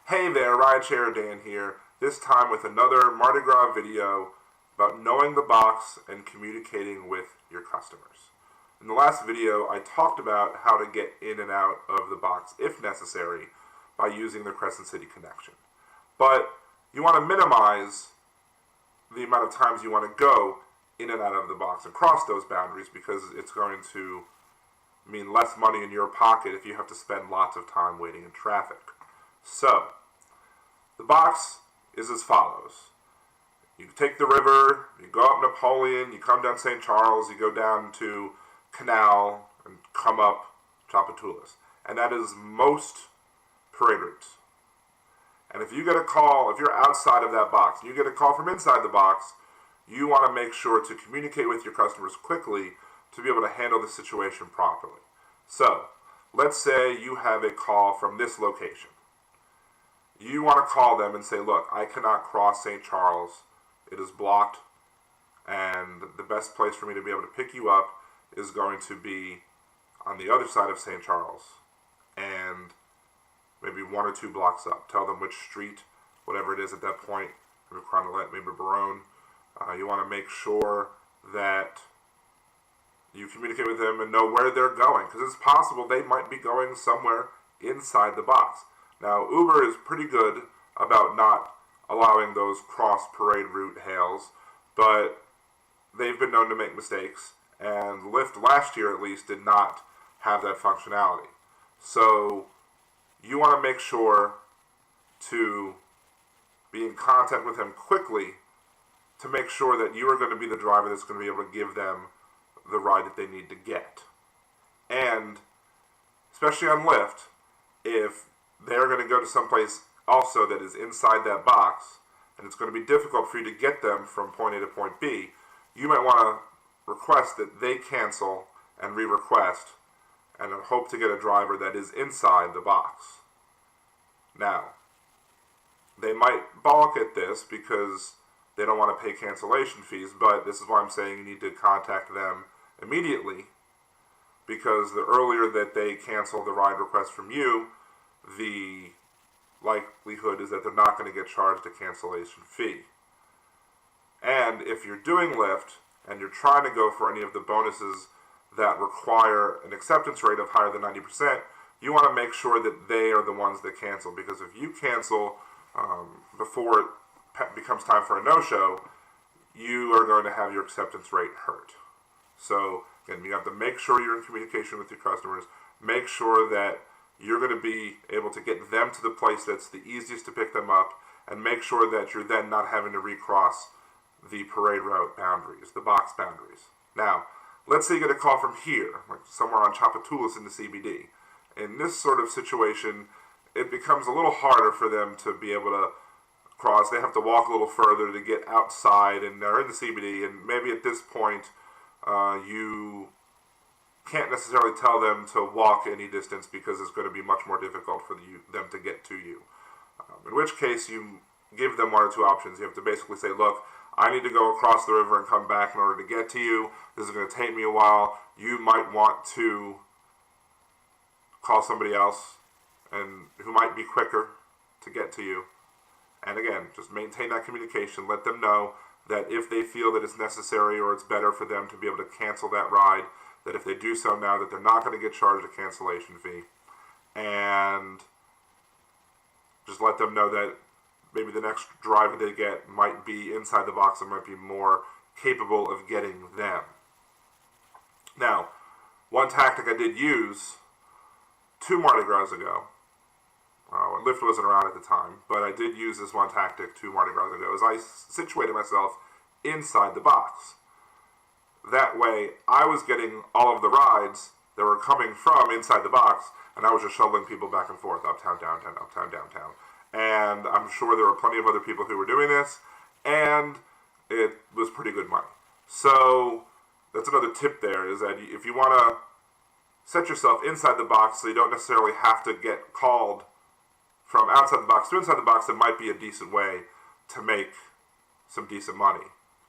Hey there, Rideshare Dan here, this time with another Mardi Gras video about knowing the box and communicating with your customers. In the last video, I talked about how to get in and out of the box if necessary by using the Crescent City connection. But you want to minimize the amount of times you want to go in and out of the box and cross those boundaries because it's going to mean less money in your pocket if you have to spend lots of time waiting in traffic. So, the box is as follows. You take the river, you go up Napoleon, you come down St. Charles, you go down to Canal, and come up Tchoupitoulas. And that is most parade routes. And if you get a call, if you're outside of that box, and you get a call from inside the box, you want to make sure to communicate with your customers quickly to be able to handle the situation properly. So, let's say you have a call from this location. You want to call them and say, look, I cannot cross St. Charles. It is blocked, and the best place for me to be able to pick you up is going to be on the other side of St. Charles, and maybe 1 or 2 blocks up. Tell them which street, whatever it is at that point, maybe Cronolette, maybe Baronne. You want to make sure that you communicate with them and know where they're going, because it's possible they might be going somewhere inside the box. Now, Uber is pretty good about not allowing those cross-parade route hails, but they've been known to make mistakes, and Lyft last year at least did not have that functionality. So you want to make sure to be in contact with them quickly to make sure that you are going to be the driver that's going to be able to give them the ride that they need to get. And especially on Lyft, if they're going to go to someplace also that is inside that box, and it's going to be difficult for you to get them from point A to point B, you might want to request that they cancel and re-request and hope to get a driver that is inside the box. Now, they might balk at this because they don't want to pay cancellation fees, but this is why I'm saying you need to contact them immediately, because the earlier that they cancel the ride request from you, the likelihood is that they're not going to get charged a cancellation fee. And if you're doing Lyft and you're trying to go for any of the bonuses that require an acceptance rate of higher than 90%, you want to make sure that they are the ones that cancel, because if you cancel before it becomes time for a no-show, you are going to have your acceptance rate hurt. So, again, you have to make sure you're in communication with your customers, make sure that you're going to be able to get them to the place that's the easiest to pick them up, and make sure that you're then not having to recross the parade route boundaries, the box boundaries. Now, let's say you get a call from here, like somewhere on Tchoupitoulas in the CBD. In this sort of situation, it becomes a little harder for them to be able to cross. They have to walk a little further to get outside, and they're in the CBD, and maybe at this point, you can't necessarily tell them to walk any distance because it's going to be much more difficult for them to get to you. In which case, you give them 1 or 2 options. You have to basically say, look, I need to go across the river and come back in order to get to you. This is going to take me a while. You might want to call somebody else and who might be quicker to get to you. And again, just maintain that communication. Let them know that if they feel that it's necessary or it's better for them to be able to cancel that ride, that if they do so now, that they're not going to get charged a cancellation fee. And just let them know that maybe the next driver they get might be inside the box and might be more capable of getting them. Now, one tactic I did use 2 Mardi Gras ago, when Lyft wasn't around at the time, but I did use this one tactic 2 Mardi Gras ago, is I situated myself inside the box. That way, I was getting all of the rides that were coming from inside the box, and I was just shuttling people back and forth, uptown, downtown, uptown, downtown. And I'm sure there were plenty of other people who were doing this, and it was pretty good money. So, that's another tip there, is that if you want to set yourself inside the box so you don't necessarily have to get called from outside the box to inside the box, it might be a decent way to make some decent money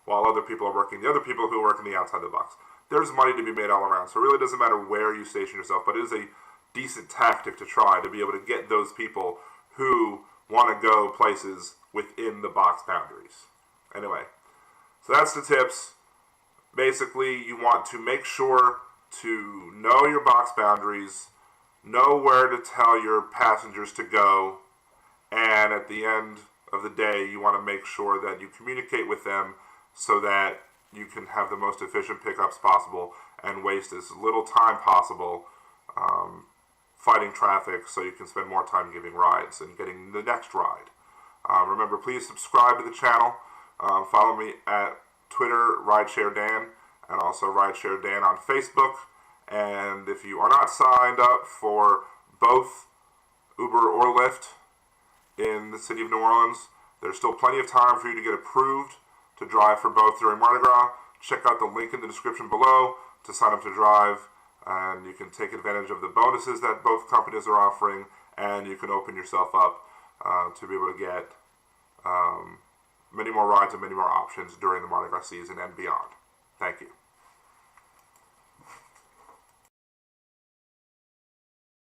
while other people are working, the other people who work in the outside the box. There's money to be made all around, so it really doesn't matter where you station yourself, but it is a decent tactic to try to be able to get those people who want to go places within the box boundaries. Anyway, so that's the tips. Basically, you want to make sure to know your box boundaries, know where to tell your passengers to go, and at the end of the day, you want to make sure that you communicate with them so that you can have the most efficient pickups possible and waste as little time possible fighting traffic so you can spend more time giving rides and getting the next ride. Remember, please subscribe to the channel. Follow me at Twitter, RideshareDan, and also RideshareDan on Facebook. And if you are not signed up for both Uber or Lyft in the city of New Orleans, there's still plenty of time for you to get approved to drive for both during Mardi Gras. Check out the link in the description below to sign up to drive, and you can take advantage of the bonuses that both companies are offering, and you can open yourself up to be able to get many more rides and many more options during the Mardi Gras season and beyond. Thank you.